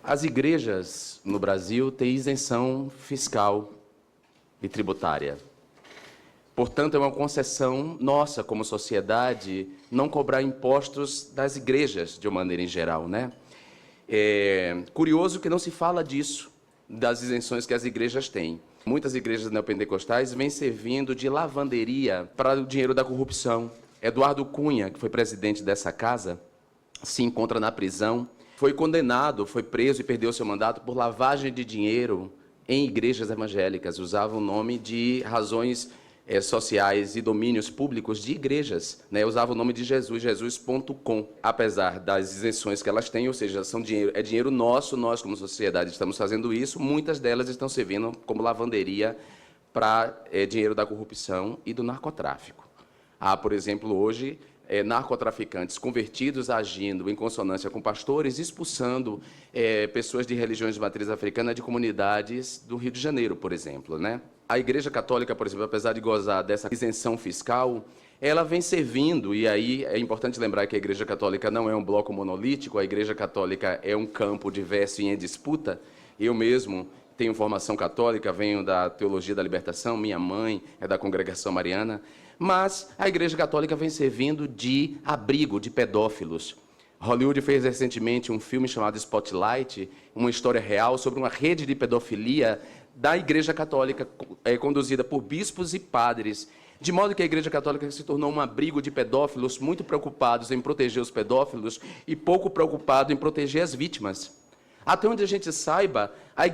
As igrejas no Brasil têm isenção fiscal e tributária. Portanto, é uma concessão nossa, como sociedade, não cobrar impostos das igrejas, de uma maneira em geral, né? É curioso que não se fala disso, das isenções que as igrejas têm. Muitas igrejas neopentecostais vêm servindo de lavanderia para o dinheiro da corrupção. Eduardo Cunha, que foi presidente dessa casa, se encontra na prisão, foi condenado, foi preso e perdeu seu mandato por lavagem de dinheiro em igrejas evangélicas. Usava o nome de razões sociais e domínios públicos de igrejas, né? Usava o nome de Jesus, jesus.com, apesar das isenções que elas têm, ou seja, é dinheiro nosso, nós como sociedade estamos fazendo isso, muitas delas estão servindo como lavanderia para dinheiro da corrupção e do narcotráfico. Há, por exemplo, hoje, narcotraficantes convertidos agindo em consonância com pastores, expulsando pessoas de religiões de matriz africana de comunidades do Rio de Janeiro, por exemplo, né? A Igreja Católica, por exemplo, apesar de gozar dessa isenção fiscal, ela vem servindo, e aí é importante lembrar que a Igreja Católica não é um bloco monolítico, a Igreja Católica é um campo diverso e em disputa. Eu mesmo tenho formação católica, venho da Teologia da Libertação, minha mãe é da Congregação Mariana, mas a Igreja Católica vem servindo de abrigo de pedófilos. Hollywood fez recentemente um filme chamado Spotlight, uma história real sobre uma rede de pedofilia da Igreja Católica, conduzida por bispos e padres, de modo que a Igreja Católica se tornou um abrigo de pedófilos muito preocupados em proteger os pedófilos e pouco preocupado em proteger as vítimas. Até onde a gente saiba, a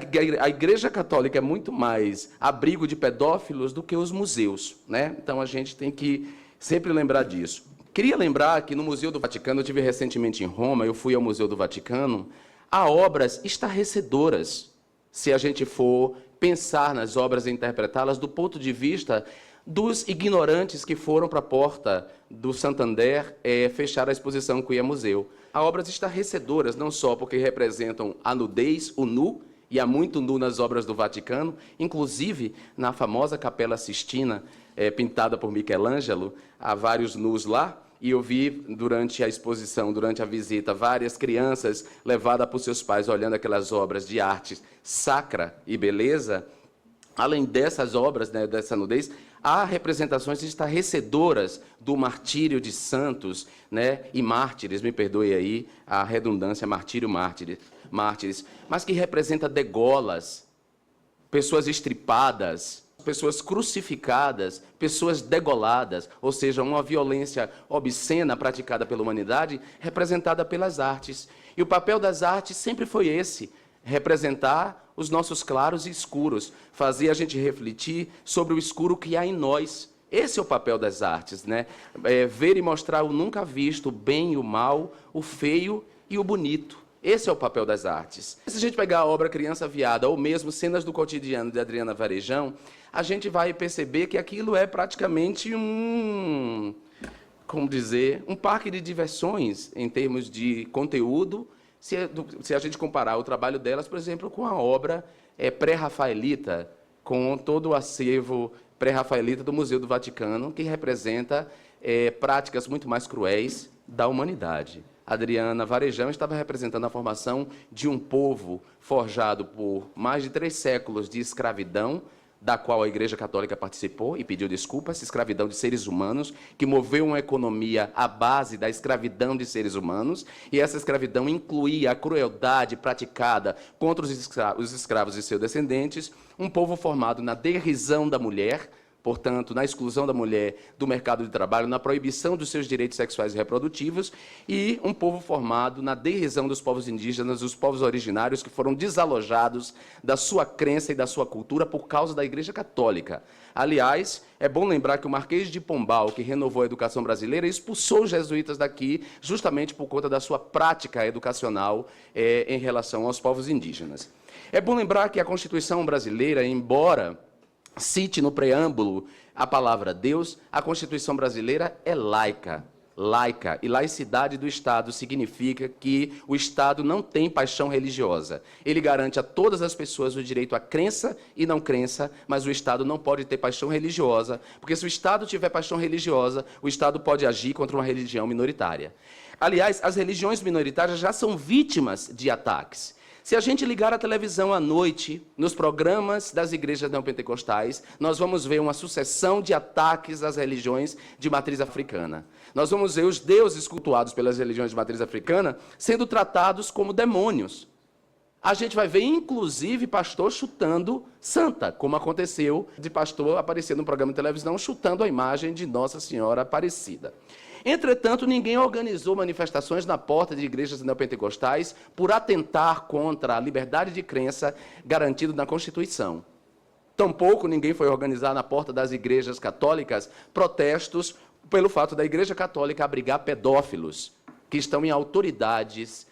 Igreja Católica é muito mais abrigo de pedófilos do que os museus, né? Então a gente tem que sempre lembrar disso. Queria lembrar que no Museu do Vaticano, eu estive recentemente em Roma, eu fui ao Museu do Vaticano, há obras estarrecedoras, se a gente for pensar nas obras e interpretá-las do ponto de vista dos ignorantes que foram para a porta do Santander fechar a exposição Quia Museu. Há obras estarrecedoras, não só porque representam a nudez, o nu, e há muito nu nas obras do Vaticano, inclusive na famosa Capela Sistina, pintada por Michelangelo, há vários nus lá, e eu vi durante a exposição, durante a visita, várias crianças levadas por seus pais olhando aquelas obras de arte sacra e beleza. Além dessas obras, né, dessa nudez, há representações estarrecedoras do martírio de santos, né, e mártires, me perdoe aí a redundância, martírio, mártires, mas que representa degolas, pessoas estripadas, pessoas crucificadas, pessoas degoladas, ou seja, uma violência obscena praticada pela humanidade, representada pelas artes. E o papel das artes sempre foi esse, representar os nossos claros e escuros, fazer a gente refletir sobre o escuro que há em nós. Esse é o papel das artes, né? Ver e mostrar o nunca visto, o bem e o mal, o feio e o bonito. Esse é o papel das artes. Se a gente pegar a obra Criança Viada, ou mesmo Cenas do Cotidiano, de Adriana Varejão, a gente vai perceber que aquilo é praticamente um parque de diversões em termos de conteúdo, se a gente comparar o trabalho delas, por exemplo, com a obra pré-rafaelita, com todo o acervo pré-rafaelita do Museu do Vaticano, que representa práticas muito mais cruéis da humanidade. Adriana Varejão estava representando a formação de um povo forjado por mais de 3 séculos de escravidão, da qual a Igreja Católica participou e pediu desculpas, escravidão de seres humanos, que moveu uma economia à base da escravidão de seres humanos, e essa escravidão incluía a crueldade praticada contra os escravos e seus descendentes, um povo formado na derrisão da mulher, portanto, na exclusão da mulher do mercado de trabalho, na proibição dos seus direitos sexuais e reprodutivos, e um povo formado na derrisão dos povos indígenas, dos povos originários que foram desalojados da sua crença e da sua cultura por causa da Igreja Católica. Aliás, é bom lembrar que o Marquês de Pombal, que renovou a educação brasileira, expulsou os jesuítas daqui justamente por conta da sua prática educacional em relação aos povos indígenas. É bom lembrar que a Constituição brasileira, embora cite no preâmbulo a palavra Deus, a Constituição brasileira é laica. Laica. E laicidade do Estado significa que o Estado não tem paixão religiosa. Ele garante a todas as pessoas o direito à crença e não crença, mas o Estado não pode ter paixão religiosa, porque se o Estado tiver paixão religiosa, o Estado pode agir contra uma religião minoritária. Aliás, as religiões minoritárias já são vítimas de ataques. Se a gente ligar a televisão à noite, nos programas das igrejas neopentecostais, nós vamos ver uma sucessão de ataques às religiões de matriz africana. Nós vamos ver os deuses cultuados pelas religiões de matriz africana sendo tratados como demônios. A gente vai ver, inclusive, pastor chutando santa, como aconteceu de pastor aparecer no programa de televisão chutando a imagem de Nossa Senhora Aparecida. Entretanto, ninguém organizou manifestações na porta de igrejas neopentecostais por atentar contra a liberdade de crença garantida na Constituição. Tampouco ninguém foi organizar na porta das igrejas católicas protestos pelo fato da Igreja Católica abrigar pedófilos que estão em autoridades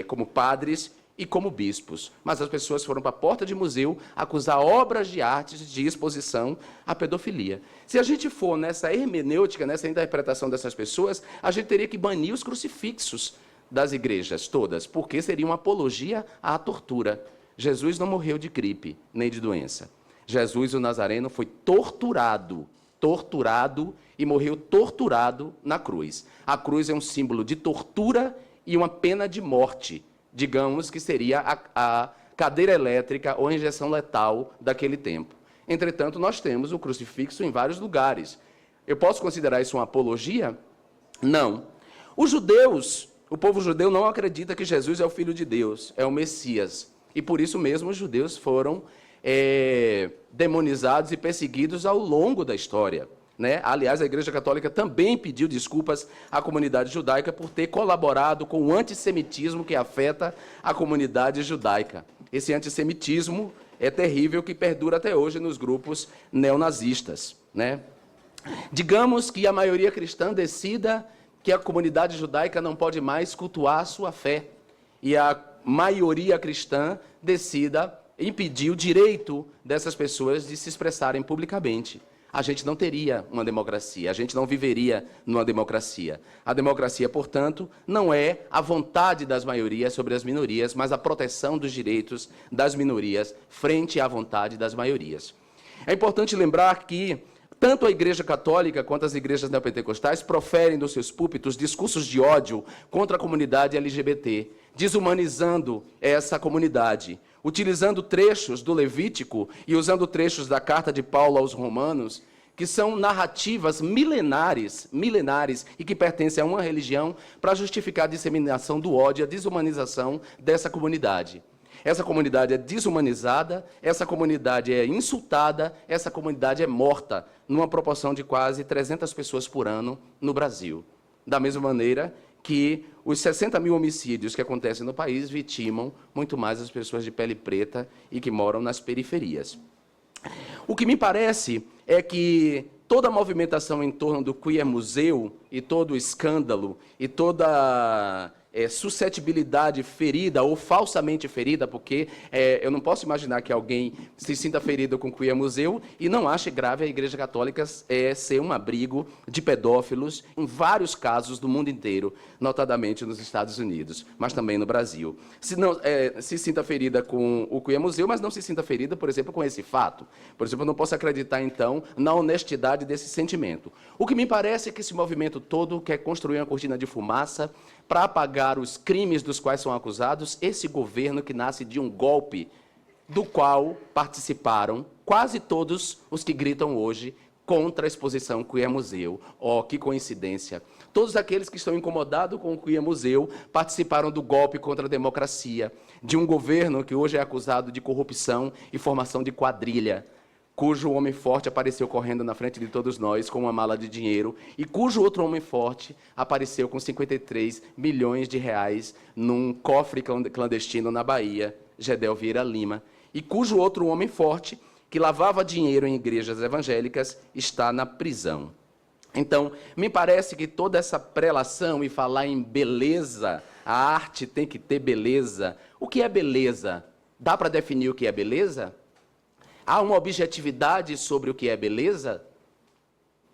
como padres e como bispos. Mas as pessoas foram para a porta de museu acusar obras de arte de exposição à pedofilia. Se a gente for nessa hermenêutica, nessa interpretação dessas pessoas, a gente teria que banir os crucifixos das igrejas todas, porque seria uma apologia à tortura. Jesus não morreu de gripe, nem de doença. Jesus, o Nazareno, foi torturado e morreu torturado na cruz. A cruz é um símbolo de tortura e uma pena de morte, digamos que seria a cadeira elétrica ou a injeção letal daquele tempo. Entretanto, nós temos o crucifixo em vários lugares. Eu posso considerar isso uma apologia? Não. Os judeus, o povo judeu não acredita que Jesus é o Filho de Deus, é o Messias. E por isso mesmo os judeus foram demonizados e perseguidos ao longo da história. Aliás, a Igreja Católica também pediu desculpas à comunidade judaica por ter colaborado com o antissemitismo que afeta a comunidade judaica. Esse antissemitismo é terrível, que perdura até hoje nos grupos neonazistas. Digamos que a maioria cristã decida que a comunidade judaica não pode mais cultuar a sua fé, e a maioria cristã decida impedir o direito dessas pessoas de se expressarem publicamente. A gente não teria uma democracia, a gente não viveria numa democracia. A democracia, portanto, não é a vontade das maiorias sobre as minorias, mas a proteção dos direitos das minorias frente à vontade das maiorias. É importante lembrar que tanto a Igreja Católica quanto as igrejas neopentecostais proferem dos seus púlpitos discursos de ódio contra a comunidade LGBT, desumanizando essa comunidade, utilizando trechos do Levítico e usando trechos da carta de Paulo aos Romanos, que são narrativas milenares e que pertencem a uma religião para justificar a disseminação do ódio e a desumanização dessa comunidade. Essa comunidade é desumanizada, essa comunidade é insultada, essa comunidade é morta, numa proporção de quase 300 pessoas por ano no Brasil. Da mesma maneira que os 60 mil homicídios que acontecem no país vitimam muito mais as pessoas de pele preta e que moram nas periferias. O que me parece é que toda a movimentação em torno do Queer Museu e todo o escândalo e toda suscetibilidade ferida ou falsamente ferida, porque eu não posso imaginar que alguém se sinta ferido com o Queer Museu e não ache grave a Igreja Católica ser um abrigo de pedófilos em vários casos do mundo inteiro, notadamente nos Estados Unidos, mas também no Brasil. Se sinta ferida com o Queer Museu, mas não se sinta ferida, por exemplo, com esse fato. Por exemplo, eu não posso acreditar, então, na honestidade desse sentimento. O que me parece é que esse movimento todo quer construir uma cortina de fumaça para apagar os crimes dos quais são acusados esse governo que nasce de um golpe do qual participaram quase todos os que gritam hoje contra a exposição Queer Museu. Oh, que coincidência! Todos aqueles que estão incomodados com o Queer Museu participaram do golpe contra a democracia, de um governo que hoje é acusado de corrupção e formação de quadrilha, cujo homem forte apareceu correndo na frente de todos nós com uma mala de dinheiro e cujo outro homem forte apareceu com 53 milhões de reais num cofre clandestino na Bahia, Gedel Vieira Lima, e cujo outro homem forte, que lavava dinheiro em igrejas evangélicas, está na prisão. Então, me parece que toda essa prelação e falar em beleza, a arte tem que ter beleza. O que é beleza? Dá para definir o que é beleza? Há uma objetividade sobre o que é beleza?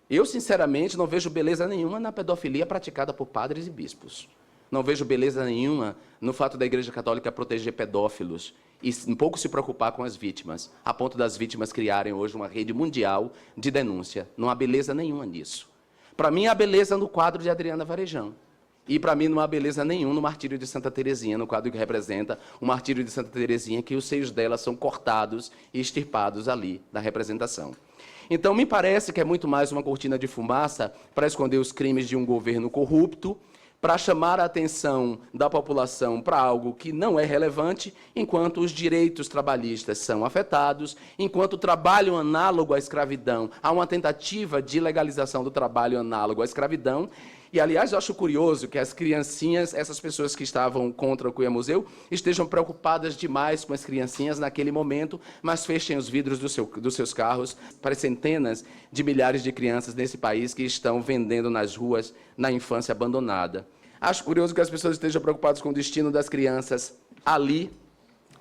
Eu, sinceramente, não vejo beleza nenhuma na pedofilia praticada por padres e bispos. Não vejo beleza nenhuma no fato da Igreja Católica proteger pedófilos e um pouco se preocupar com as vítimas, a ponto das vítimas criarem hoje uma rede mundial de denúncia. Não há beleza nenhuma nisso. Para mim, há beleza no quadro de Adriana Varejão. E, para mim, não há beleza nenhuma no martírio de Santa Teresinha, no quadro que representa o martírio de Santa Teresinha, que os seios dela são cortados e extirpados ali na representação. Então, me parece que é muito mais uma cortina de fumaça para esconder os crimes de um governo corrupto, para chamar a atenção da população para algo que não é relevante, enquanto os direitos trabalhistas são afetados, enquanto o trabalho análogo à escravidão, há uma tentativa de legalização do trabalho análogo à escravidão. E, aliás, eu acho curioso que as criancinhas, essas pessoas que estavam contra o Cuiabá Museu, estejam preocupadas demais com as criancinhas naquele momento, mas fechem os vidros dos seus carros para centenas de milhares de crianças nesse país que estão vendendo nas ruas na infância abandonada. Acho curioso que as pessoas estejam preocupadas com o destino das crianças ali,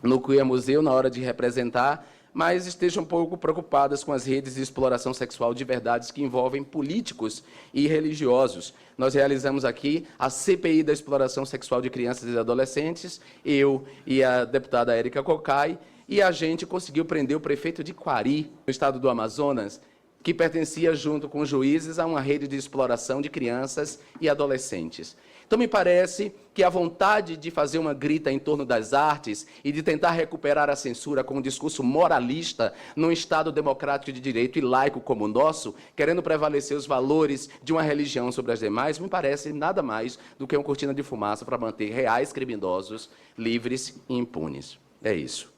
no Cuiabá Museu, na hora de representar, mas estejam um pouco preocupadas com as redes de exploração sexual de verdades que envolvem políticos e religiosos. Nós realizamos aqui a CPI da exploração sexual de crianças e adolescentes, eu e a deputada Érica Cocai, e a gente conseguiu prender o prefeito de Quari, no estado do Amazonas, que pertencia, junto com juízes, a uma rede de exploração de crianças e adolescentes. Então, me parece que a vontade de fazer uma grita em torno das artes e de tentar recuperar a censura com um discurso moralista num Estado democrático de direito e laico como o nosso, querendo prevalecer os valores de uma religião sobre as demais, me parece nada mais do que uma cortina de fumaça para manter reais criminosos livres e impunes. É isso.